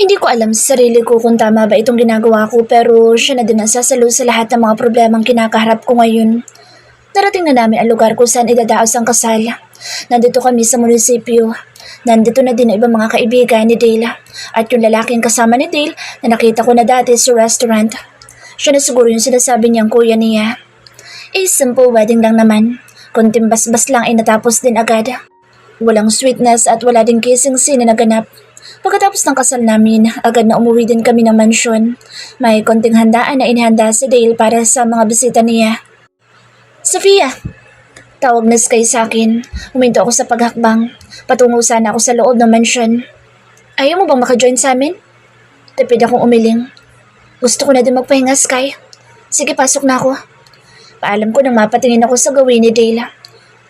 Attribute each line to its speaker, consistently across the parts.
Speaker 1: Hindi ko alam sa sarili ko kung tama ba itong ginagawa ko pero siya na din ang sasalo sa lahat ng mga problemang kinakaharap ko ngayon. Narating na namin ang lugar kung saan idadaos ang kasal. Nandito kami sa munisipyo. Nandito na din ang ibang mga kaibigan ni Dale at yung lalaking kasama ni Dale na nakita ko na dati sa restaurant. Siya na siguro yung sinasabi niyang kuya niya. Simple wedding lang naman. Konting basbas lang ay natapos din agad. Walang sweetness at wala ding kissing scene na naganap. Pagkatapos ng kasal namin, agad na umuwi din kami ng mansyon. May konting handaan na inihanda si Dale para sa mga bisita niya. Sofia! Tawag na Sky sa akin. Huminto ako sa paghakbang. Patungo sana ako sa loob ng mansyon. Ayaw mo bang maka-join sa amin? Tipid akong umiling. Gusto ko na din magpahinga, Sky. Sige, pasok na ako. Paalam ko nang mapatingin ako sa gawin ni Dale.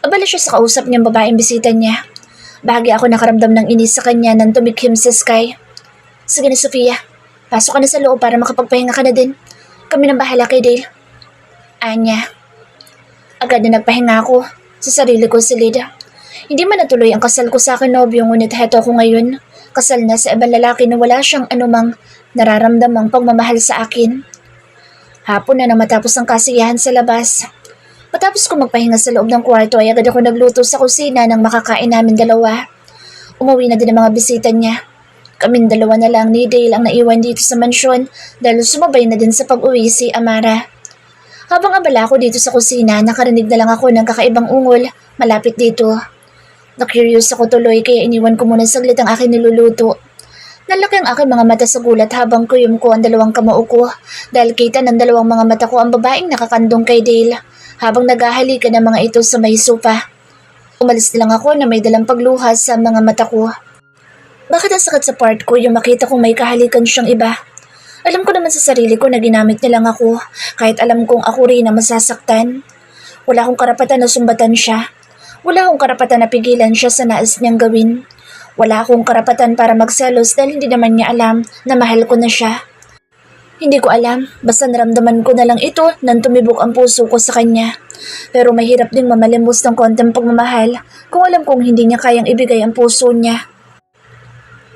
Speaker 1: Abala siya sa kausap niyang babaeng bisita niya. Bahagi ako nakaramdam ng inis sa kanya nang tumikhim sa Sky. Sige na, Sofia. Pasok ka na sa loob para makapagpahinga ka na din. Kami nang bahala kay Dale. Anya. Agad na nagpahinga ako sa sarili ko silid. Hindi man natuloy ang kasal ko sa akin nobyo, ngunit heto ako ngayon. Kasal na sa ibang lalaki na wala siyang anumang nararamdamang pagmamahal sa akin. Hapon na nang matapos ang kasiyahan sa labas. Matapos ko magpahinga sa loob ng kwarto ay agad ako nagluto sa kusina nang makakain namin dalawa. Umuwi na din ang mga bisita niya. Kaming dalawa na lang ni Dale ang naiwan dito sa mansyon dahil sumabay na din sa pag-uwi si Amara. Habang abala ako dito sa kusina, nakarinig na lang ako ng kakaibang ungol malapit dito. Na-curious ako tuloy kaya iniwan ko muna saglit ang aking niluluto. Nalaki ang aking mga mata sa gulat habang kuyom ko ang dalawang kamao ko dahil kita ng dalawang mga mata ko ang babaeng nakakandong kay Dale habang naghahalikan ng mga ito sa may sofa. Umalis na lang ako na may dalang pagluhas sa mga mata ko. Bakit ang sakit sa part ko yung makita kong may kahalikan siyang iba? Alam ko naman sa sarili ko na ginamit niya lang ako kahit alam kong ako rin na masasaktan. Wala akong karapatan na sumbatan siya. Wala akong karapatan na pigilan siya sa nais niyang gawin. Wala akong karapatan para magselos dahil hindi naman niya alam na mahal ko na siya. Hindi ko alam, basta naramdaman ko na lang ito nang tumibok ang puso ko sa kanya. Pero mahirap ding mamalimbos ng konting pagmamahal kung alam kong hindi niya kayang ibigay ang puso niya.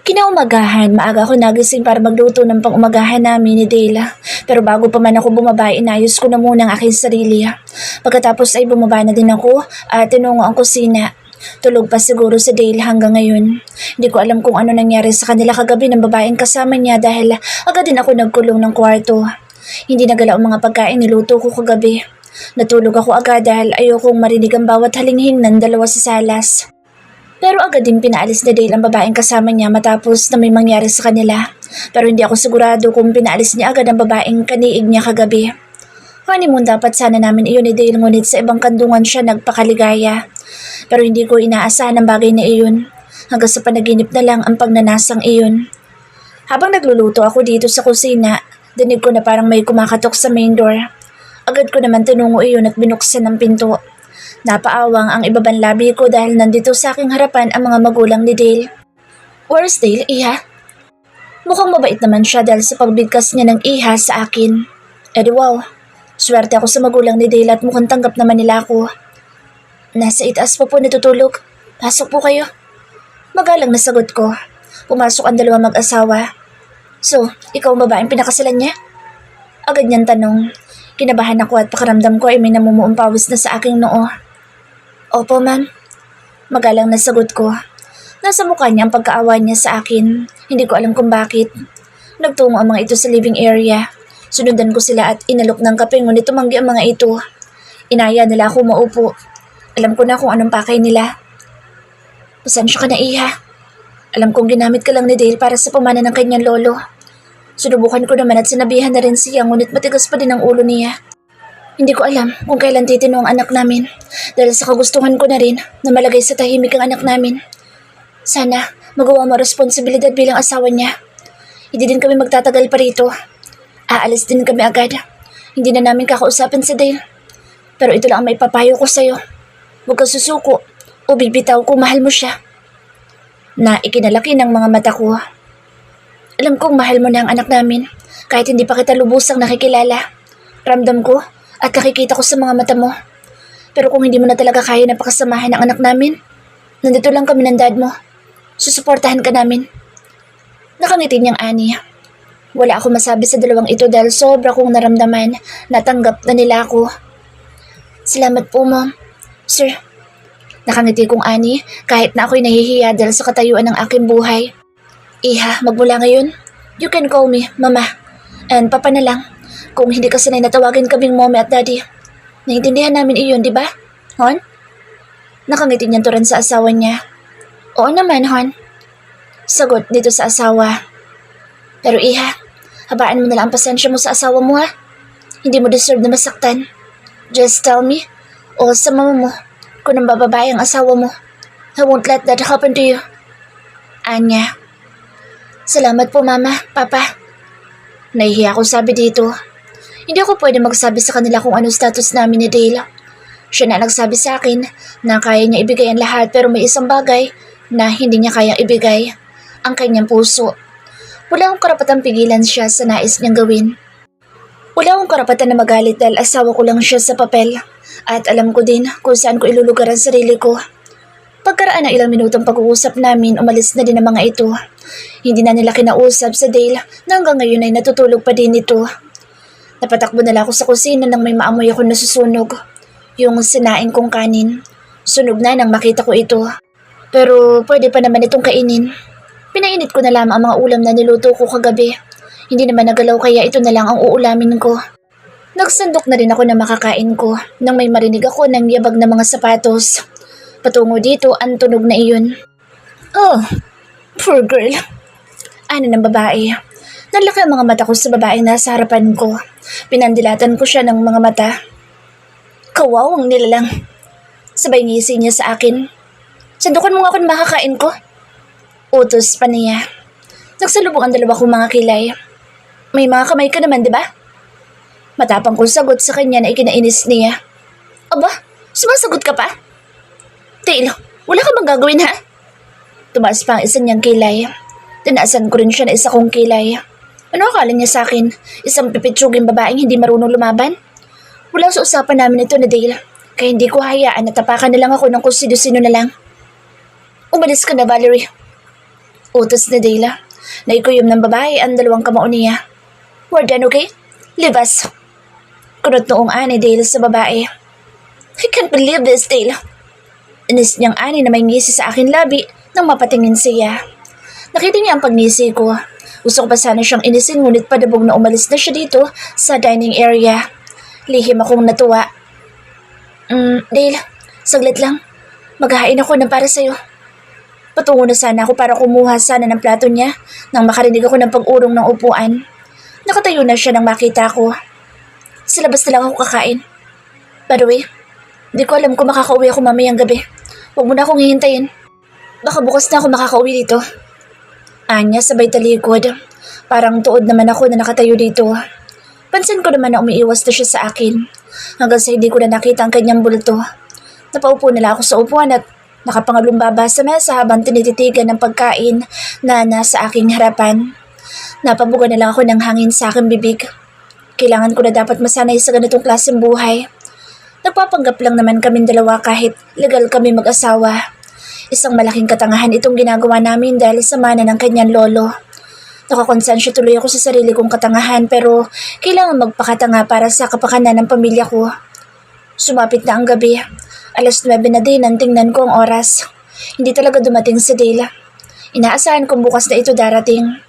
Speaker 1: Kinaumagahan, maaga ako nagising para magluto ng pang-umagahan namin ni Dale. Pero bago pa man ako bumaba, inayos ko na muna ang aking sarili. Pagkatapos ay bumaba na din ako at tinungo ang kusina. Tulog pa siguro si Dale hanggang ngayon. Hindi ko alam kung ano nangyari sa kanila kagabi ng babaeng kasama niya dahil agad din ako nagkulong ng kwarto. Hindi nagalaw ang mga pagkain niluto ko kagabi. Natulog ako agad dahil ayokong marinig ang bawat halinghing ng dalawa sa salas. Pero agad din pinaalis ni Dale ang babaeng kasama niya matapos na may mangyari sa kanila. Pero hindi ako sigurado kung pinaalis niya agad ang babaeng kaniig niya kagabi. Honeymoon dapat sana namin iyon ni Dale ngunit sa ibang kandungan siya nagpakaligaya. Pero hindi ko inaasahan ang bagay na iyon. Hanggang sa panaginip na lang ang pagnanasang iyon. Habang nagluluto ako dito sa kusina, dinig ko na parang may kumakatok sa main door. Agad ko naman tinungo iyon at binuksan ang pinto. Napaawang ang ibabang labi ko dahil nandito sa aking harapan ang mga magulang ni Dale. Where's Dale, Iha? Mukhang mabait naman siya dahil sa pagbigkas niya ng iha sa akin. Wow, swerte ako sa magulang ni Dale at mukhang tanggap naman nila ako. Nasa itaas po natutulog. Pasok po kayo. Magalang na sagot ko. Pumasok ang dalawang mag-asawa. So, ikaw ang babaeng pinakasalan niya? Agad niyang tanong. Kinabahan ako at pakiramdam ko ay may namumuong pawis na sa aking noo. Opo, ma'am. Magalang na sagot ko. Nasa mukha niya ang pagkaawa niya sa akin. Hindi ko alam kung bakit. Nagtungo ang mga ito sa living area. Sunundan ko sila at inalok ng kape ngunit tumanggi ang mga ito. Inaya nila ako maupo. Alam ko na kung anong pakay nila. Pasensya ka na, Iha. Alam kong ginamit ka lang ni Dale para sa pamana ng kanyang lolo. Sinubukan ko naman at sinabihan na rin siya ngunit matigas pa din ang ulo niya. Hindi ko alam kung kailan titino ang anak namin dahil sa kagustuhan ko na rin na malagay sa tahimik ang anak namin. Sana magawa mo responsibilidad bilang asawa niya. Hindi din kami magtatagal pa rito. Aalis din kami agad. Hindi na namin kakausapin si Dale. Pero ito lang ang may papayo ko sa'yo. Huwag kang susuko o bibitaw kung mahal mo siya. Na ikinalaki ng mga mata ko. Alam kong mahal mo na ang anak namin kahit hindi pa kita lubusang nakikilala. Ramdam ko at nakikita ko sa mga mata mo. Pero kung hindi mo na talaga kaya na pakasamahan ang anak namin, nandito lang kami ng dad mo. Susuportahan ka namin. Nakangiti niyang ani. Wala ako masabi sa dalawang ito dahil sobra kong naramdaman na tanggap na nila ako. Salamat po, Ma'am. Sir, nakangiti kong ani kahit na ako'y nahihiya dahil sa katayuan ng aking buhay. Iha, magmula ngayon, you can call me Mama. And Papa na lang. Kung hindi ka sanay na tawagin kaming Mommy at Daddy. Naiintindihan namin iyon, di ba? Hon? Nakangiti niyan to rin sa asawa niya. Oo naman, Hon. Sagot dito sa asawa. Pero Iha, habaan mo na lang ang pasensya mo sa asawa mo ha. Hindi mo deserve na masaktan. Just tell me, o sa mama mo, kung nang bababae ang asawa mo. I won't let that happen to you. Anya. Salamat po, Mama, Papa. Nahihiya ako sabi dito. Hindi ako pwede magsabi sa kanila kung ano status namin ni Dale. Siya na nagsabi sa akin na kaya niya ibigay ang lahat pero may isang bagay na hindi niya kayang ibigay, ang kanyang puso. Wala akong karapatang pigilan siya sa nais niyang gawin. Wala akong karapatan na magalit dahil asawa ko lang siya sa papel at alam ko din kung saan ko ilulugar ang sarili ko. Pagkaraan ng ilang minutong pag-uusap namin, umalis na din ang mga ito. Hindi na nila kinausap sa Dale na hanggang ngayon ay natutulog pa din ito. Napatakbo na lang ako sa kusina nang may maamoy ako nasusunog. Yung sinaing kong kanin. Sunog na nang makita ko ito. Pero pwede pa naman itong kainin. Pinainit ko na lamang ang mga ulam na niluto ko kagabi. Hindi naman nagalaw kaya ito na lang ang uulamin ko. Nagsandok na rin ako na makakain ko nang may marinig ako ng yabag na mga sapatos. Patungo dito ang tunog na iyon. Oh, poor girl. Ano ng babae? Nalaki ang mga mata ko sa babaeng nasa harapan ko. Pinandilatan ko siya ng mga mata. Kawawang nilalang. Sabay ngisi niya sa akin. Sandukan mo nga kung makakain ko. Utos pa niya. Nagsalubong ang dalawa kong mga kilay. May mga kamay ka naman, di ba? Matapang kong sagot sa kanya na ikinainis niya. Aba, sumasagot ka pa? Dale, wala ka bang gagawin ha? Tumaas pa ang isa niyang kilay. Tinaasan ko rin siya na isa kong kilay. Ano akala niya sa akin? Isang pipitsuging babaeng hindi marunong lumaban? Wala sa usapan namin ito na Dale. Kaya hindi ko hayaan na tapakan na lang ako ng kung sino-sino na lang. Umalis ka na, Valerie. Utos ni Dale. Naikuyom ng babae ang dalawang kamao niya. We're done, okay? Leave us. Kunot noong ani Dale sa babae. I can't believe this, Dale. Inis niyang ani na may ngisi sa akin labi nang mapatingin siya. Nakita niya ang pagngisi ko. Gusto ko pa sana siyang inisin ngunit padabog na umalis na siya dito sa dining area. Lihim akong natuwa. Dale, saglit lang. Maghahain ako ng para sa'yo. Patungo na sana ako para kumuha sana ng plato niya nang makarinig ako ng pag-urong ng upuan. Nakatayo na siya nang makita ko. Sa labas na lang ako kakain. By the way, di ko alam kung makakauwi ako mamayang gabi. Huwag mo na akong hihintayin. Baka bukas na ako makakauwi dito. Anya sabay talikod. Parang tuod naman ako na nakatayo dito. Pansin ko naman na umiiwas na siya sa akin. Hanggang sa hindi ko na nakita ang kanyang bulto. Napaupo na lang ako sa upuan at nakapangalumbaba sa mesa habang tinititigan ng pagkain na nasa aking harapan. Napabuga na lang ako ng hangin sa aking bibig. Kailangan ko na dapat masanay sa ganitong klaseng buhay. Nagpapanggap lang naman kaming dalawa kahit legal kami mag-asawa. Isang malaking katangahan itong ginagawa namin dahil sa mana ng kanyang lolo. Nakakonsensya tuloy ako sa sarili kong katangahan pero kailangan magpakatanga para sa kapakanan ng pamilya ko. Sumapit na ang gabi. 9:00 na din ang tingnan ko ang oras. Hindi talaga dumating si Dale. Inaasahan kong bukas na ito darating.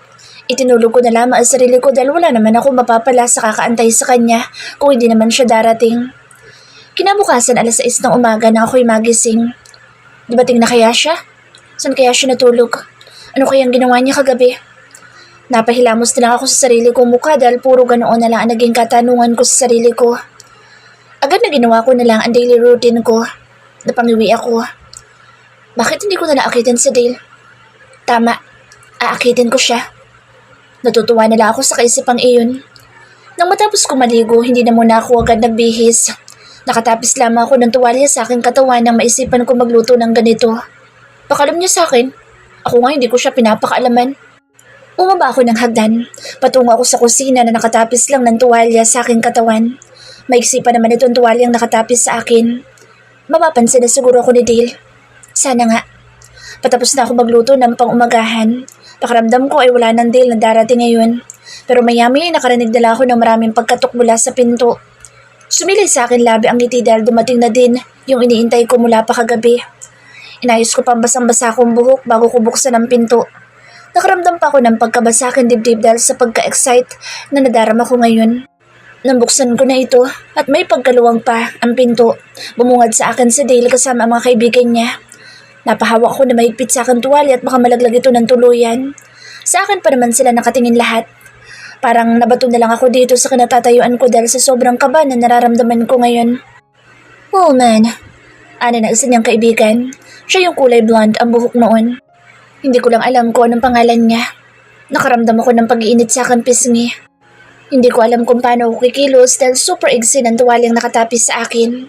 Speaker 1: Itinulog ko na lamang ang sarili ko dahil wala naman ako mapapala sa kakaantay sa kanya kung hindi naman siya darating. Kinabukasan 6:00 ng umaga na ako'y magising. Dumating na kaya siya? Saan kaya siya natulog? Ano kayang ginawa niya kagabi? Napahilamos na lang ako sa sarili kong mukha dahil puro ganoon na lang ang naging katanungan ko sa sarili ko. Agad na ginawa ko na lang ang daily routine ko. Napangiwi ako. Bakit hindi ko na naakitin si Dale? Tama, aakitin ko siya. Natutuwa na lang ako sa kaisipang iyon. Nang matapos ko maligo, hindi na muna ako agad nagbihis. Nakatapis lamang ako ng tuwalya sa aking katawan nang maisipan ko magluto ng ganito. Pakalam niya sa akin. Ako nga hindi ko siya pinapakaalaman. Umaba ako ng hagdan. Patungo ako sa kusina na nakatapis lang ng tuwalya sa aking katawan. Maiksi pa naman itong tuwalyang nakatapis sa akin. Mapapansin na siguro ako ni Dale. Sana nga. Patapos na ako magluto ng pang-umagahan. Pakiramdam ko ay wala ng Dale na darating ngayon. Pero mayami ay nakarinig nila ako ng maraming pagkatok mula sa pinto. Sumilay sa akin labi ang ngiti dahil dumating na din yung iniintay ko mula pa kagabi. Inayos ko pang basang-basa kong buhok bago ko buksan ang pinto. Nakaramdam pa ako ng pagkabasa akin dibdib dahil sa pagka-excite na nadarama ko ngayon. Nang buksan ko na ito at may pagkaluwang pa ang pinto, bumungad sa akin si Dale kasama ang mga kaibigan niya. Napahawak ko na mahigpit sa akin tuwali at baka malaglag ito ng tuluyan. Sa akin pa naman sila nakatingin lahat. Parang nabato na lang ako dito sa kinatatayuan ko dahil sa sobrang kaba na nararamdaman ko ngayon. Oh man, ani na isa niyang kaibigan. Siya yung kulay blonde ang buhok noon. Hindi ko lang alam kung anong pangalan niya. Nakaramdam ako ng pag-iinit sa akin pisngi. Hindi ko alam kung paano ako kikilos dahil super igsi ng tuwaling nakatapis sa akin.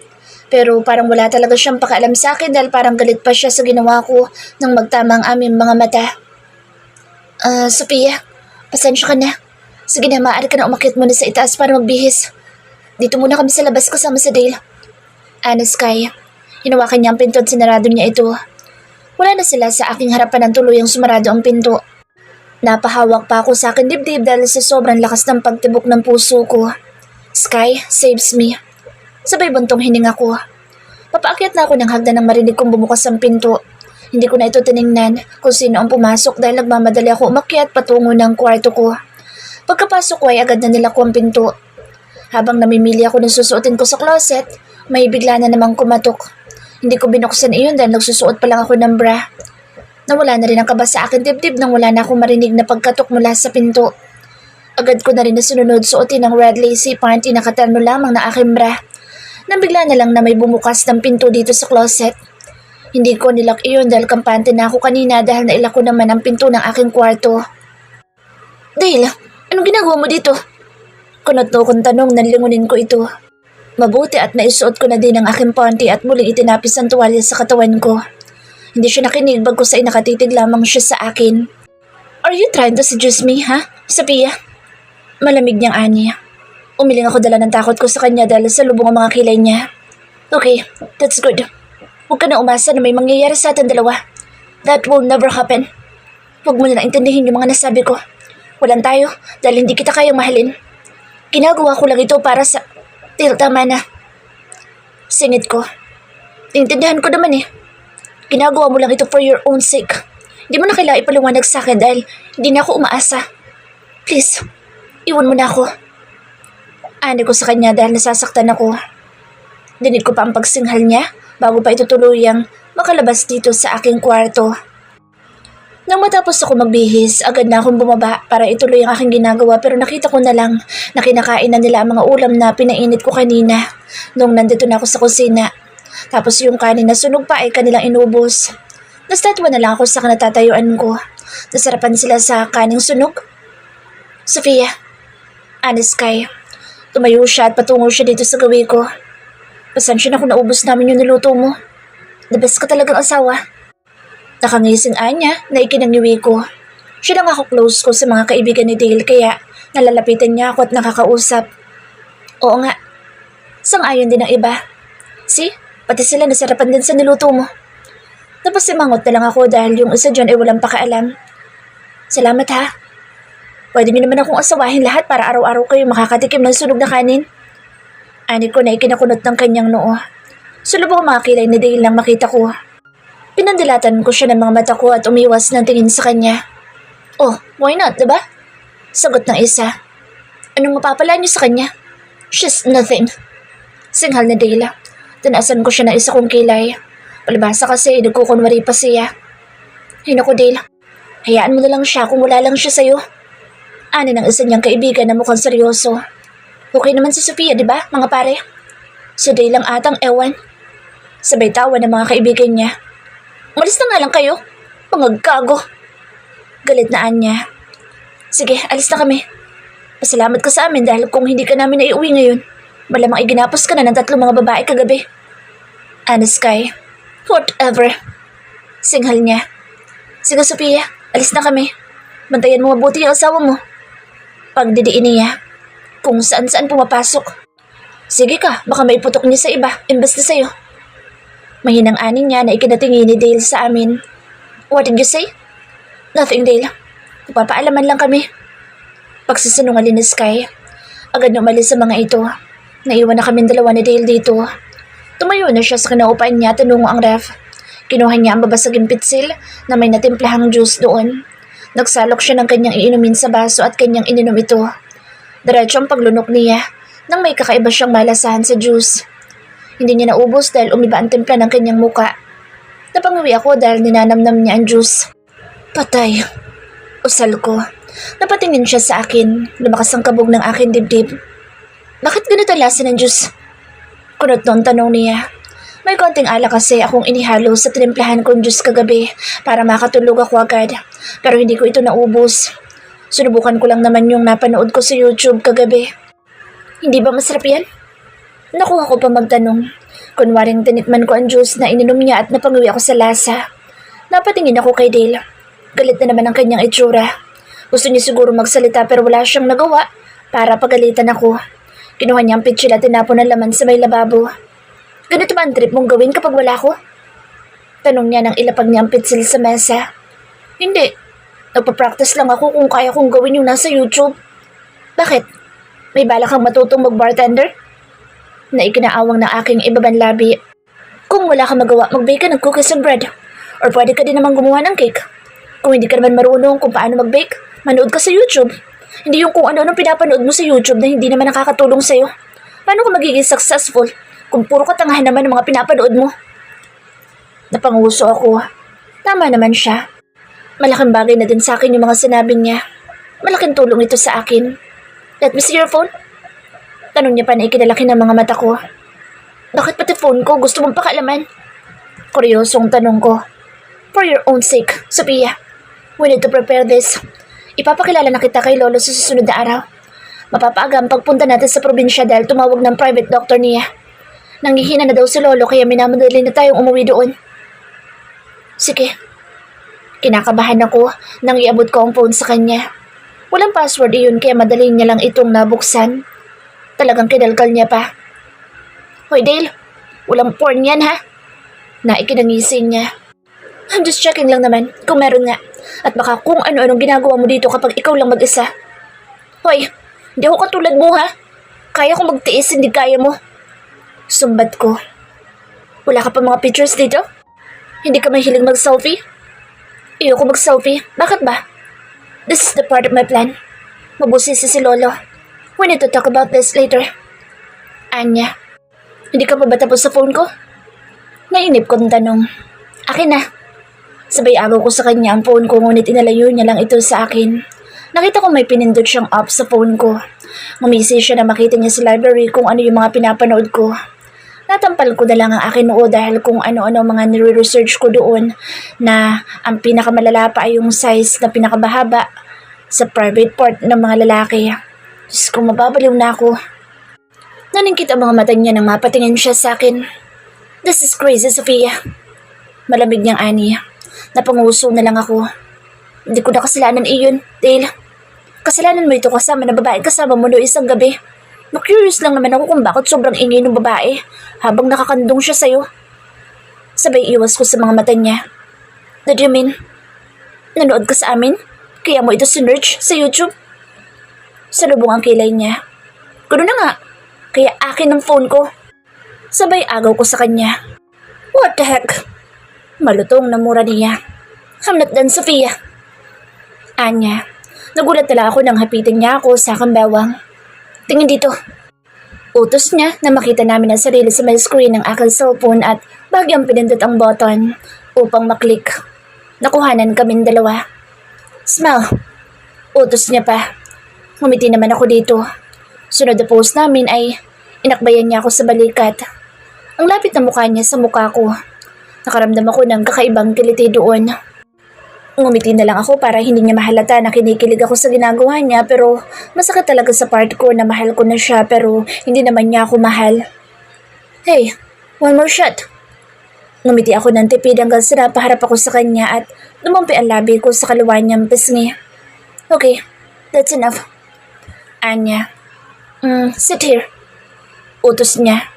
Speaker 1: Pero parang wala talaga siyang pakialam sa akin dahil parang galit pa siya sa ginawa ko nang magtama ang aming mga mata. Sophia, pasensya ka na. Sige na, maaari ka na umakyat muna sa itaas para magbihis. Dito muna kami sa labas kasama sa Dale. Sky, hinawakan niya ang pinto at sinarado niya ito. Wala na sila sa aking harapan ng tuluyang sumarado ang pinto. Napahawak pa ako sa akin dibdib dahil sa sobrang lakas ng pagtibok ng puso ko. Sky saves me. Sabay buntong hininga ko. Papaakyat na ako ng hagdan nang marinig kong bumukas ang pinto. Hindi ko na ito tiningnan kung sino ang pumasok dahil nagmamadali ako umakyat patungo ng kwarto ko. Pagkapasok ko ay agad na nilako ang pinto. Habang namimili ako ng susuotin ko sa closet, may bigla na namang kumatok. Hindi ko binuksan iyon dahil nagsusuot pa lang ako ng bra. Nawala na rin ang kaba sa akin dibdib nang wala na akong marinig na pagkatok mula sa pinto. Agad ko na rin na sununod suotin ng red lacy panty na katerno lamang na aking bra. Nang bigla na lang na may bumukas ng pinto dito sa closet. Hindi ko nilak iyon dahil kampante na ako kanina dahil nailak ko naman ang pinto ng aking kwarto. Dale, anong ginagawa mo dito? Kunot na akong tanong nang lingunin ko ito. Mabuti at naisuot ko na din ang aking panty at muling itinapis ang tuwalya sa katawan ko. Hindi siya nakinig bagkus ay nakatitig lamang siya sa akin. Are you trying to seduce me, ha? Sophia? Malamig niyang ani. Umiling ako dala ng takot ko sa kanya dahil sa lubong ang mga kilay niya. Okay, that's good. Huwag ka na umasa na may mangyayari sa atin dalawa. That will never happen. Huwag mo na lang intindihin yung mga nasabi ko. Walang tayo dahil hindi kita kayang mahalin. Ginagawa ko lang ito para sa... Tama na. Singit ko. Intindihan ko naman eh. Ginagawa mo lang ito for your own sake. Hindi mo na kailangan ipaliwanag sa akin dahil hindi na ako umaasa. Please, iwan mo na ako. Ani ko sa kanya dahil nasasaktan ako. Dinig ko pa ang pagsinghal niya bago pa ito tuluyang makalabas dito sa aking kwarto. Nang matapos ako magbihis, agad na akong bumaba para ituloy ang aking ginagawa pero nakita ko na lang na kinakain na nila ang mga ulam na pinainit ko kanina nung nandito na ako sa kusina. Tapos yung kanin na sunog pa ay kanilang inubos. Nastatwa na lang ako sa kanatatayuan ko. Nasarapan sila sa kaning sunog. Sophia, Sky, tumayo siya at patungo siya dito sa gawi ko. Pasensya na kung naubos namin yung niluto mo. The best ka talagang asawa. Nakangising Anya na ikinangiwi ko. Siya lang ako close ko sa mga kaibigan ni Dale kaya nalalapitan niya ako at nakakausap. Oo nga, sang-ayon din ang iba. See, pati sila nasarapan din sa niluto mo. Napasimangot na lang ako dahil yung isa dyan ay walang pakialam. Salamat ha. Pwede niyo naman akong asawahin lahat para araw-araw kayo makakatikim ng sunog na kanin. Ani ko na ikinakunot ng kanyang noo. Sulubong mga kilay ni Dale nang makita ko. Pinandilatan ko siya ng mga mata ko at umiwas ng tingin sa kanya. Oh, why not, diba? Sagot ng isa. Anong mapapala niyo sa kanya? She's nothing. Singhal ni Dale. Tinasan ko siya ng isa kong kilay. Palibasa kasi nagkukunwari pa siya. Ay naku Dale, hayaan mo na lang siya kung wala lang siya sa'yo. Ani ng isa niyang kaibigan na mukhang seryoso. Okay naman si Sophia, diba, mga pare? Si Dale lang atang ewan. Sabay tawa ng mga kaibigan niya. Umalis na nga lang kayo, mga gago. Galit na Anya. Sige, alis na kami. Pasalamat ka sa amin dahil kung hindi ka namin naiuwi ngayon, malamang iginapos ka na ng 3 mga babae kagabi. Sky, whatever. Singhal niya. Sige Sophia, alis na kami. Bantayan mo mabuti yung asawa mo. Pagdidiin niya, kung saan-saan pumapasok. Sige ka, baka maiputok niya sa iba, imbes na sa'yo. Mahinang ani niya na ikinatingin ni Dale sa amin. What did you say? Nothing, Dale. Papaalaman lang kami. Pagsisinungaling ni Sky. Agad na umalis sa mga ito. Naiwan na kaming dalawa ni Dale dito. Tumayo na siya sa kinaupaan niya at tinungo ang ref. Kinuha niya ang babasaging pitsil na may natimplahang juice doon. Nagsalok siya ng kanyang iinumin sa baso at kanyang ininom ito. Diretso ang paglunok niya nang may kakaiba siyang malasahan sa juice. Hindi niya naubos dahil umiba ang timpla ng kanyang muka. Napangawi ako dahil ninanamnam niya ang juice. Patay. Usal ko. Napatingin siya sa akin. Lumakas ang kabog ng aking dibdib. Bakit ganito lasa ng juice? Kunot noon tanong niya. May konting alak kasi akong inihalo sa tinimplahan kong juice kagabi para makatulog ako agad. Pero hindi ko ito naubos. Sinubukan ko lang naman yung napanood ko sa YouTube kagabi. Hindi ba masarap yan? Nakuha ko pa magtanong. Kunwaring tinikman ko ang juice na ininom niya at napangawi ako sa lasa. Napatingin ako kay Dale. Galit na naman ang kanyang itsura. Gusto niya siguro magsalita pero wala siyang nagawa para pagalitan ako. Kinuha niya ang pitsil at tinapon ng laman sa may lababo. Ganito ba ang trip mong gawin kapag wala ko? Tanong niya nang ilapag niya ang pitsil sa mesa. Hindi. Nagpa-practice lang ako kung kaya kong gawin yung nasa YouTube. Bakit? May balak kang matutong mag-bartender? Na ikinaawang ng aking ibabang labi. Kung wala kang magawa, mag-bake ka ng cookies and bread. Or pwede ka din naman gumawa ng cake. Kung hindi ka naman marunong kung paano mag-bake, manood ka sa YouTube. Hindi yung kung ano-ano pinapanood mo sa YouTube na hindi naman nakakatulong sa'yo. Paano ka magiging successful kung puro katangahan naman ng mga pinapanood mo? Napanguso ako. Tama naman siya. Malaking bagay na din sa akin yung mga sinabi niya. Malaking tulong ito sa akin. Let me see your phone. Tanong niya pa na ikinalaki ng mga mata ko. Bakit pati phone ko gusto mong pakalaman? Kuryosong tanong ko. For your own sake, Sophia. We need to prepare this. Ipapakilala na kita kay Lolo sa susunod na araw. Mapapaaga ang pagpunta natin sa probinsya dahil tumawag ng private doctor niya. Nanghihina na daw si Lolo kaya minamadali na tayong umuwi doon. Sige. Kinakabahan ako nang iabot ko ang phone sa kanya. Walang password iyon kaya madali niya lang itong nabuksan. Talagang kinalkal niya pa. Hoy Dale, walang porn yan ha? Naikinangising niya. I'm just checking lang naman kung meron nga. At baka kung ano-anong ginagawa mo dito kapag ikaw lang mag-isa. Hoy, hindi ako katulad mo ha? Kaya kong magtiis, hindi kaya mo. Sumbat ko. Wala ka pa mga pictures dito? Hindi ka mahilig mag-selfie? Ayoko mag-selfie. Bakit ba? This is the part of my plan. Mabusisi si Lolo. We need to talk about this later. Anya, hindi ka pa ba tapos sa phone ko? Nainip kong tanong. Akin na. Sabay agaw ko sa kanya ang phone ko ngunit inalayo niya lang ito sa akin. Nakita ko may pinindot siyang app sa phone ko. Ngumisi siya na makita niya sa library kung ano yung mga pinapanood ko. Natampal ko na lang ang akin noo dahil kung ano-ano mga nire-research ko doon na ang pinakamalala pa ay yung size na pinakabahaba sa private part ng mga lalaki. Diyos ko, mababaliw na ako. Naningkit ang mga mata niya nang mapatingin siya sa akin. This is crazy, Sophia. Malamig niyang ani. Napanguso na lang ako. Hindi ko na kasalanan iyon, Dale. Kasalanan mo ito kasama na babae kasama mo noong isang gabi. Na-curious lang naman ako kung bakit sobrang ingay ng babae habang nakakandong siya sa'yo. Sabay iwas ko sa mga mata niya. Did you mean, nanood ka sa amin? Kaya mo ito sinearch sa YouTube? Salubong ang kilay niya. Ganoon na nga. Kaya akin ang phone ko. Sabay agaw ko sa kanya. What the heck? Malutong na mura niya. I'm not done, Sophia. Anya, nagulat nila ako nang hapitin niya ako sa kambawang. Tingin dito. Utos niya na makita namin ang sarili sa may screen ng aking cellphone at bagyang pinindot ang button upang maklik. Nakuhanan kaming dalawa. Smile. Utos niya pa. Ngumiti naman ako dito. Sunod na post namin ay inakbayan niya ako sa balikat. Ang lapit na mukha niya sa mukha ko. Nakaramdam ako ng kakaibang kiliti doon. Ngumiti na lang ako para hindi niya mahalata na kinikilig ako sa ginagawa niya pero masakit talaga sa part ko na mahal ko na siya pero hindi naman niya ako mahal. Hey, one more shot. Ngumiti ako ng tipid hanggang sa napaharap ako sa kanya at lumampi ang labi ko sa kaliwa niyang pisngi. Okay, that's enough. Anya, sit here. Utos niya.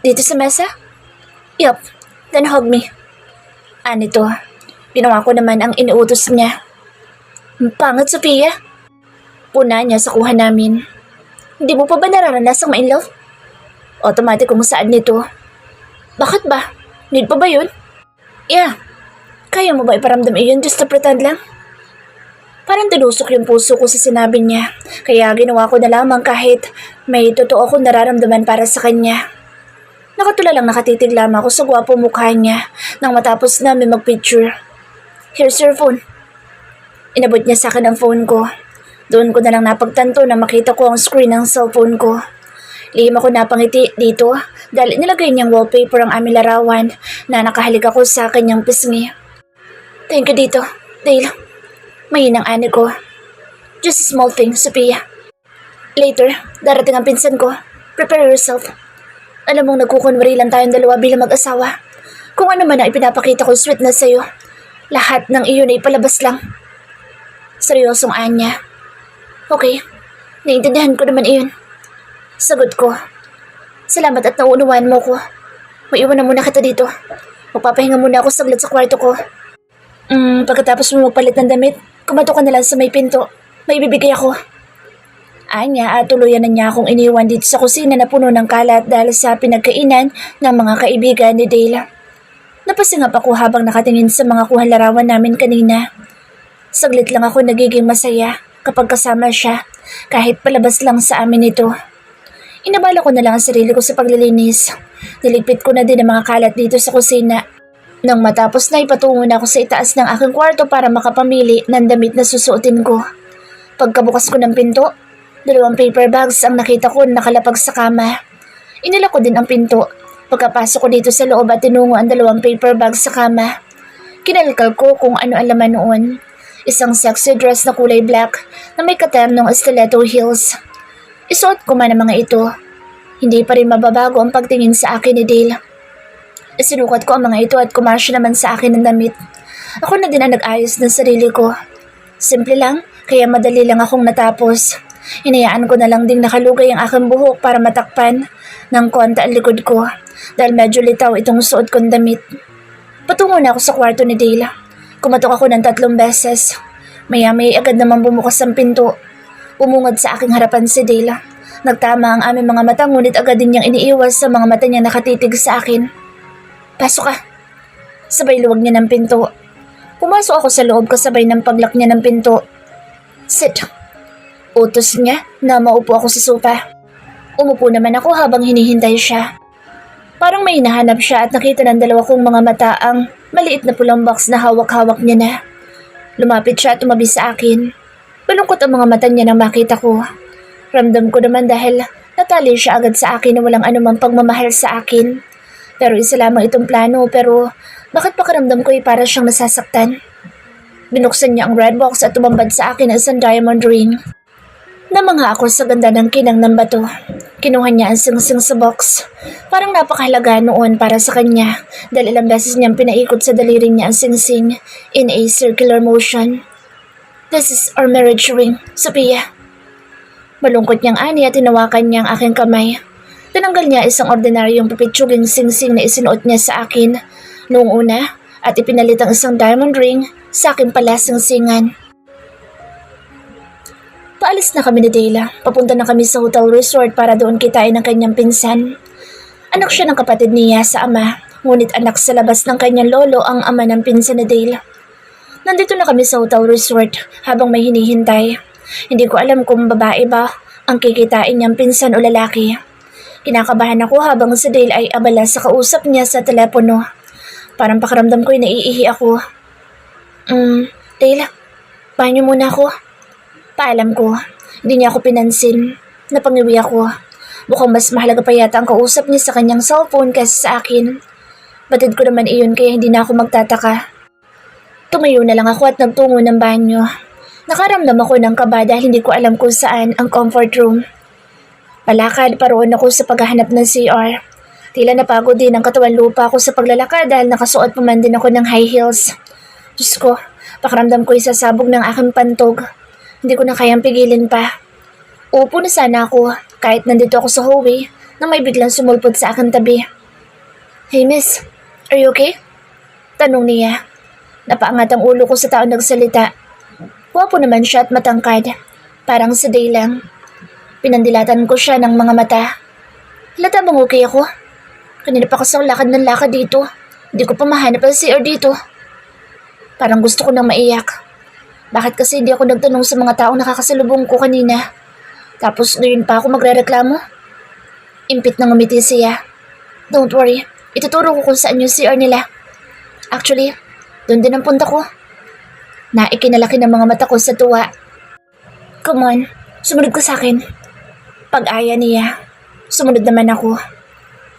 Speaker 1: Dito sa mesa? Yup. Then hug me. Anito. Ginawa ko naman ang iniutos niya. Ang pangit, Sophia. Puna niya sa kuha namin. Hindi mo pa ba nararanasang ma-in-love? Automatic kung saan nito. Bakit ba? Need pa ba yun? Yeah. Kaya mo ba iparamdam iyon just to pretend lang? Parang tinusok yung puso ko sa sinabi niya. Kaya ginawa ko na lamang kahit may totoo akong nararamdaman para sa kanya. Nakatula lang nakatitig lamang ako sa gwapo mukha niya nang matapos namin magpicture. Here's your phone. Inabot niya sa akin ang phone ko. Doon ko na lang napagtanto na makita ko ang screen ng cellphone ko. Lihim ako napangiti dito dahil nilagay niyang wallpaper ang aming larawan na nakahalik ako sa kanyang pisngi. Thank you dito, Dale. Mahinang ani ko. Just a small thing, Sophia. Later, darating ang pinsan ko. Prepare yourself. Alam mong nagkukunwari lang tayong dalawa bilang mag-asawa. Kung ano man ang ipinapakita ko sweet na sa'yo, lahat ng iyon ay palabas lang. Seryosong anya. Okay, naiintindihan ko naman iyon. Sagot ko. Salamat at nauunawaan mo ko. Maiwan na muna kita dito. Magpapahinga muna ako saglit sa kwarto ko. Pagkatapos mo magpalit ng damit, kumato ka na lang sa may pinto. May bibigay ako. Anya at tuluyan na niya akong iniwan dito sa kusina na puno ng kalat dahil sa pinagkainan ng mga kaibigan ni Dale. Napasingap ako habang nakatingin sa mga kuha larawan namin kanina. Saglit lang ako nagiging masaya kapag kasama siya kahit palabas lang sa amin ito. Inabala ko na lang ang sarili ko sa paglilinis. Niligpit ko na din ang mga kalat dito sa kusina. Nang matapos na ipatungo na ako sa itaas ng aking kwarto para makapamili ng damit na susuotin ko. Pagkabukas ko ng pinto, 2 paper bags ang nakita ko nakalapag sa kama. Inila ko din ang pinto. Pagkapasok ko dito sa loob at tinungo ang 2 paper bags sa kama. Kinalkal ko kung ano ang laman noon. Isang sexy dress na kulay black na may katernong stiletto heels. Isuot ko man ang mga ito. Hindi pa rin mababago ang pagtingin sa akin ni Dale. Isinukat ko ang mga ito at kumasya naman sa akin ng damit. Ako na din ang nag-ayos ng sarili ko. Simple lang, kaya madali lang akong natapos. Hinayaan ko na lang ding nakalugay ang aking buhok para matakpan ng konti ang likod ko dahil medyo litaw itong suot kong damit. Patungo na ako sa kwarto ni Dale. Kumatok ako ng 3 beses. Maya-may agad naman bumukas ang pinto. Umungad sa aking harapan si Dale. Nagtama ang aming mga mata ngunit agad din niyang iniiwas sa mga mata niya nakatitig sa akin. Pasok ka. Sabay luwag niya ng pinto. Pumasok ako sa loob kasabay ng paglak niya ng pinto. Sit. Utos niya na maupo ako sa sofa. Umupo naman ako habang hinihintay siya. Parang may hinahanap siya at nakita ng 2 kong mga mata ang maliit na pulang box na hawak-hawak niya na. Lumapit siya at tumabi sa akin. Malungkot ang mga mata niya nang makita ko. Ramdam ko naman dahil natali siya agad sa akin na walang anumang pagmamahal sa akin. Pero isa lamang itong plano pero bakit pakiramdam ko ay para siyang nasasaktan? Binuksan niya ang red box at tumambad sa akin ang isang diamond ring. Namangha ako sa ganda ng kinang ng bato. Kinuha niya ang singsing sa box. Parang napakahalaga noon para sa kanya dahil ilang beses niyang pinaikot sa daliri niya ang singsing in a circular motion. This is our marriage ring, Sophia. Malungkot niyang ani at tinawakan niya ang aking kamay. Tinanggal niya isang ordinaryong pipitsuging singsing na isinuot niya sa akin noong una at ipinalit ang isang diamond ring sa akin pala singsingan. Paalis na kami ni Dale. Papunta na kami sa hotel resort para doon kitain ang kanyang pinsan. Anak siya ng kapatid niya sa ama, ngunit anak sa labas ng kanyang lolo ang ama ng pinsan ni Dale. Nandito na kami sa hotel resort habang may hinihintay. Hindi ko alam kung babae ba ang kikitain niyang pinsan o lalaki. Kinakabahan ako habang si Dale ay abala sa kausap niya sa telepono. Parang pakiramdam ko'y naiihi ako. Dale, banyo muna ako. Paalam ko, hindi niya ako pinansin. Napangiwi ako. Mukhang mas mahalaga pa yata ang kausap niya sa kanyang cellphone kaysa sa akin. Batid ko naman iyon kaya hindi na ako magtataka. Tumayo na lang ako at nagtungo ng banyo. Nakaramdam ako ng kaba dahil hindi ko alam kung saan ang comfort room. Palakad paroon ako sa paghahanap ng CR. Tila napagod din ang katawan lupa ako sa paglalakad dahil nakasuot pa man din ako ng high heels. Diyos ko, pakiramdam ko isasabog ng aking pantog. Hindi ko na kayang pigilin pa. Upo na sana ako kahit nandito ako sa hallway nang may biglang sumulpot sa aking tabi. Hey miss, are you okay? Tanong niya. Napaangat ang ulo ko sa taong nagsalita. Gwapo naman siya at matangkad. Parang si Day lang. Pinandilatan ko siya ng mga mata. Halata bang okay ako? Kanina pa kasi ako lakad ng lakad dito. Hindi ko pa mahanap ang CR dito. Parang gusto ko nang maiyak. Bakit kasi hindi ako nagtanong sa mga taong nakakasalubong ko kanina? Tapos ngayon pa ako magrereklamo? Impit na ngumiti siya. Don't worry, ituturo ko kung saan yung CR nila. Actually, doon din ang punta ko. Naikinalaki ng mga mata ko sa tuwa. Come on, sumunod ka sa akin. Pag-aya niya, sumunod naman ako.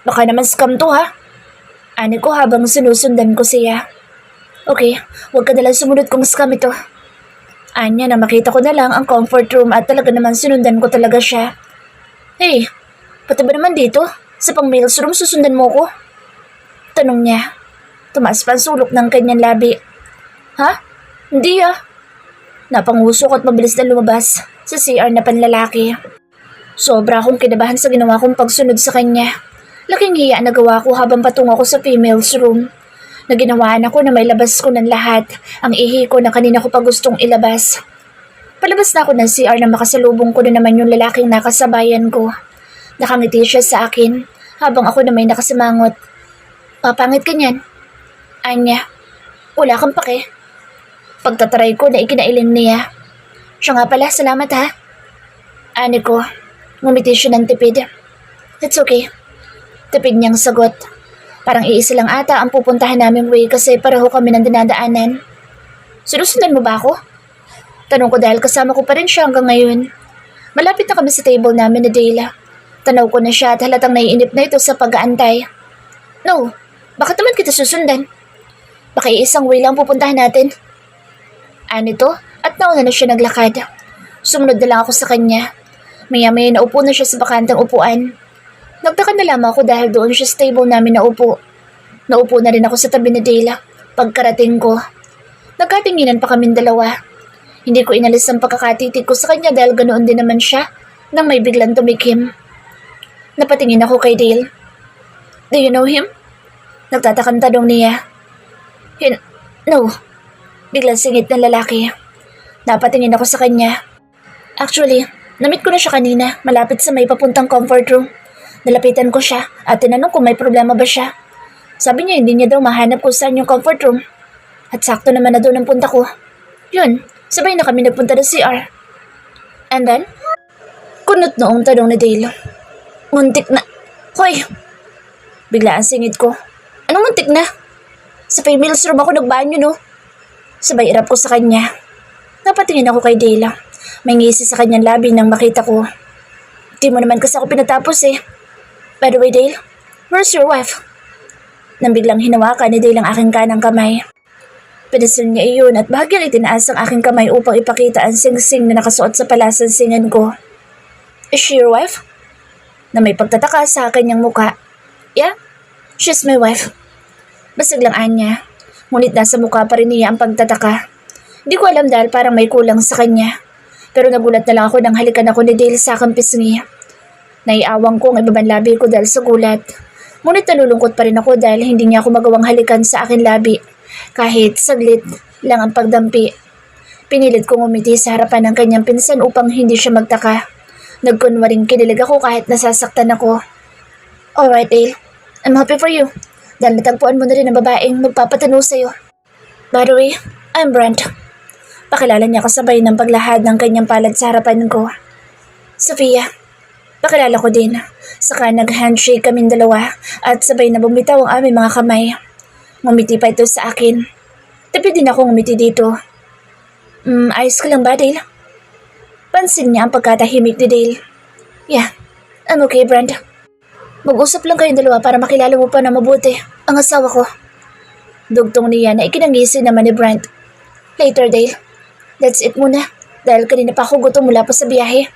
Speaker 1: Baka naman scam to ha? Ani ko habang sinusundan ko siya. Okay, huwag ka nalang sumunod kung scam ito. Anya na makita ko na lang ang comfort room at talaga naman sinundan ko talaga siya. Hey, pati ba naman dito? Sa pang-mails room susundan mo ko? Tanong niya. Tumaas pa ang sulok ng kanyang labi. Ha? Hindi ah. Napangusok at mabilis na lumabas sa CR na panlalaki. Sobra akong kinabahan sa ginawa kong pagsunod sa kanya. Laking hiya na gawa ko habang patungo ko sa females room. Naginawaan ako na may labas ko ng lahat, ang ihi ko na kanina ko pa gustong ilabas. Palabas na ako ng CR na makasalubong ko na naman yung lalaking nakasabayan ko. Nakangiti siya sa akin habang ako na may nakasimangot. Papangit ka niyan. Anya, wala kang pake. Pagtataray ko na ikinailing niya. Siya nga pala, salamat ha. Ani ko, ngumiti siya ng tipid. It's okay. Tipid niyang sagot. Parang iisa lang ata ang pupuntahan naming way kasi pareho kami ng dinadaanan. Sinusundan mo ba ako? Tanong ko dahil kasama ko pa rin siya hanggang ngayon. Malapit na kami sa table namin ni Dayla. Tanaw ko na siya at halatang naiinip na ito sa pag-aantay. No, bakit naman kita susundan? Baka iisang way lang pupuntahan natin. Anito at nauna na siya naglakad. Sumunod na lang ako sa kanya. Maya-maya naupo na siya sa bakantang upuan. Nagtaka na lamang ako dahil doon siya sa table namin naupo. Naupo na rin ako sa tabi ni Dayla. Pagkarating ko, nagkatinginan pa kaming dalawa. Hindi ko inalis ang pagkakatitig ko sa kanya dahil ganoon din naman siya nang may biglang tumikim. Napatingin ako kay Dale. Do you know him? Nagtatakang tanong niya. No. Biglang singit ng lalaki. Napatingin ako sa kanya. Actually, namit ko na siya kanina malapit sa may papuntang comfort room. Nalapitan ko siya at tinanong kung may problema ba siya. Sabi niya hindi niya daw mahanap kung saan yung comfort room. At sakto naman na doon ang punta ko. Yun, sabay na kami nagpunta ng CR. And then? Kunot noong tanong ni Dale. Muntik na. Hoy! Bigla ang singit ko. Anong muntik na? Sa females room ako nagbanyo no? Sabay irap ko sa kanya. Napatingin ako kay Dale. May ngisi sa kanyang labi nang makita ko. Di mo naman kasi ako pinatapos eh. By the way, Dale, where's your wife? Nang biglang hinawakan ni Dale ang aking kanang kamay. Pinasil niya iyon at bahagyang itinaas ang aking kamay upang ipakita ang singsing na nakasuot sa palasansingan ko. Is she your wife? Na may pagtataka sa kanyang muka. Yeah, she's my wife. Basig lang anya. Ngunit nasa mukha pa rin niya ang pagtataka. Di ko alam dahil parang may kulang sa kanya. Pero nagulat na lang ako nang halikan ako ni Dale sa aking pisngi. Naiawang ko ang ibabang labi ko dahil sa gulat. Ngunit nalulungkot pa rin ako dahil hindi niya ako magawang halikan sa akin labi. Kahit saglit lang ang pagdampi. Pinilit kong umiti sa harapan ng kanyang pinsan upang hindi siya magtaka. Nagkunwaring kinilig ako kahit nasasaktan ako. Alright, Dale. I'm happy for you. Dahil natagpuan mo na rin ang babaeng magpapatano sa'yo. By the way, I'm Brent. Pakilala niya kasabay ng paglahad ng kanyang palad sa harapan ko. Sofia. Pakilala ko din. Saka nag-handshake kaming dalawa at sabay na bumitaw ang aming mga kamay. Ngumiti pa ito sa akin. Tapi din ako ngumiti dito. Ayos ka lang ba, Dale? Pansin niya ang pagkatahimik ni Dale. Yeah, I'm okay, Brent. Mag-usap lang kayong dalawa para makilala mo pa na mabuti ang asawa ko. Dugtong niya na ikinangisi naman ni Brent. Later, Dale. That's it muna. Dahil kanina pa ako gutom mula pa sa biyahe.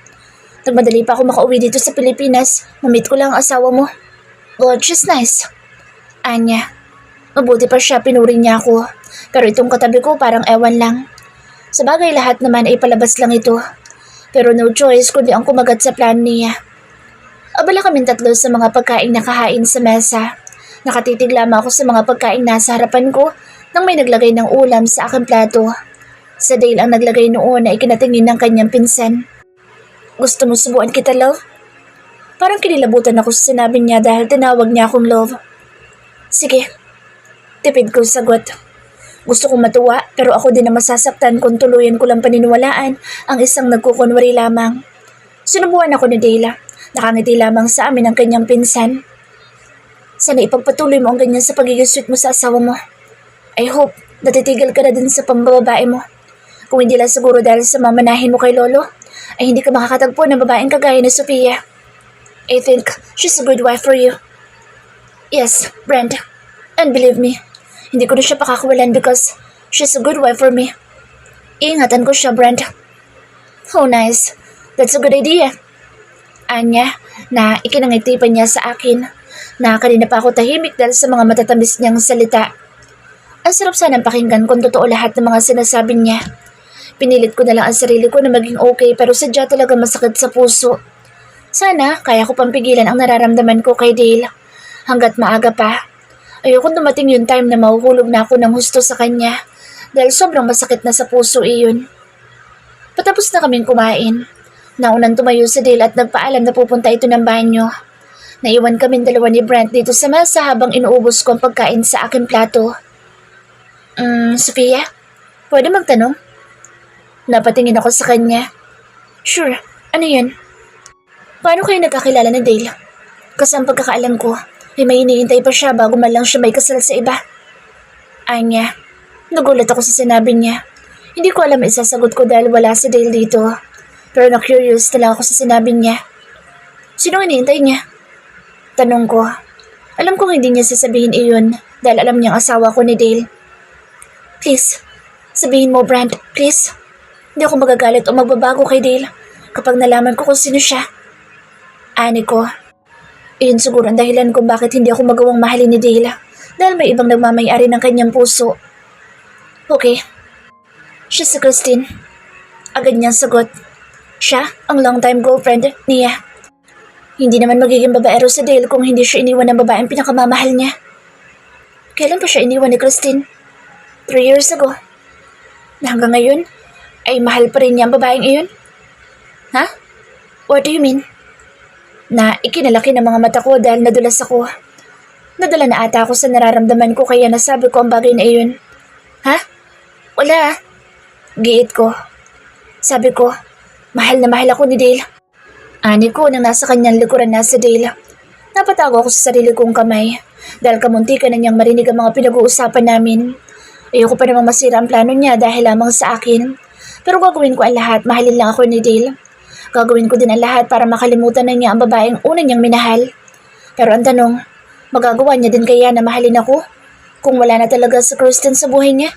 Speaker 1: Nagmadali pa ako makauwi dito sa Pilipinas. Mamit ko lang ang asawa mo. But she's nice. Anya. Mabuti pa siya, pinuri niya ako. Pero itong katabi ko parang ewan lang. Sa bagay lahat naman ay palabas lang ito. Pero no choice kundi ang kumagat sa plan niya. Abala kaming tatlo sa mga pagkain nakahain sa mesa. Nakatitig lamang ako sa mga pagkain nasa harapan ko nang may naglagay ng ulam sa aking plato. Sa Dale ang naglagay noon na ikinatingin ng kanyang pinsan. Gusto mo subuan kita, love? Parang kinilabutan ako sa sinabi niya dahil tinawag niya akong love. Sige, tipid ko sagot. Gusto kong matuwa pero ako din na masasaktan kung tuluyan ko lang paniniwalaan ang isang nagkukunwari lamang. Sinubuan ako ni Dale. Nakangiti lamang sa amin ang kanyang pinsan. Sana ipagpatuloy mo ang ganyan sa pagiging sweet mo sa asawa mo. I hope natitigil ka na din sa pambababae mo. Kung hindi lang siguro dahil sa mamanahin mo kay Lolo, ay hindi ka makakatagpo ng babaeng kagaya ni Sophia. I think she's a good wife for you. Yes, Brent. And believe me, hindi ko na siya pakakawalan because she's a good wife for me. Iingatan ko siya, Brent. Oh, nice. That's a good idea. Anya, na ikinangiti pa niya sa akin, na kanina pa ako tahimik dahil sa mga matatamis niyang salita. Ang sarap sanang pakinggan kung totoo lahat ng mga sinasabi niya. Pinilit ko na lang ang sarili ko na maging okay pero sadya talaga masakit sa puso. Sana kaya ko pampigilan ang nararamdaman ko kay Dale. Hanggat maaga pa. Ayoko dumating yung time na mahuhulog na ako ng husto sa kanya dahil sobrang masakit na sa puso iyon. Patapos na kaming kumain. Naunang tumayo si Dale at nagpaalam na pupunta ito ng banyo. Naiwan kaming dalawa ni Brent dito sa mesa habang inuubos ko ang pagkain sa aking plato. Sophia, pwede magtanong? Napatingin ako sa kanya. Sure, ano yun? Paano kayo nagkakilala ni Dale? Kasi ang pagkakaalam ko, ay may iniintay pa siya bago man lang siya may kasal sa iba. Anya, nagulat ako sa sinabi niya. Hindi ko alam isasagot ko dahil wala si Dale dito. Pero na-curious na lang ako sa sinabi niya. Sinong iniintay niya? Tanong ko. Alam kong hindi niya sasabihin iyon dahil alam niyang asawa ko ni Dale. Please, sabihin mo, Brent, please. Hindi ako magagalit o magbabago kay Dale kapag nalaman ko kung sino siya. Ani ko. Iyon siguro ang dahilan kung bakit hindi ako magawang mahalin ni Dale dahil may ibang nagmamayari ng kanyang puso. Okay. Siya si Christine. Agad niyang sagot. Siya ang long-time girlfriend niya. Hindi naman magiging babaero si Dale kung hindi siya iniwan ng babaeng pinakamamahal niya. Kailan pa siya iniwan ni Christine? 3 years ago. Na hanggang ngayon, ay mahal pa rin niya ang babaeng iyon? Ha? What do you mean? Na ikinalaki ng mga mata ko dahil nadulas ako. Nadala na ata ako sa nararamdaman ko kaya nasabi ko ang bagay na iyon. Ha? Wala. Giit ko. Sabi ko, mahal na mahal ako ni Dale. Ani ko nang nasa kanyang likuran na si Dale. Napatago ako sa sarili kong kamay dahil kamuntikan na niyang marinig ang mga pinag-uusapan namin. Ayoko pa namang masira ang plano niya dahil lamang sa akin. Pero gagawin ko ang lahat, mahalin lang ako ni Dale. Gagawin ko din ang lahat para makalimutan na niya ang babaeng una niyang minahal. Pero ang tanong, magagawa niya din kaya na mahalin ako kung wala na talaga si Kristen sa buhay niya?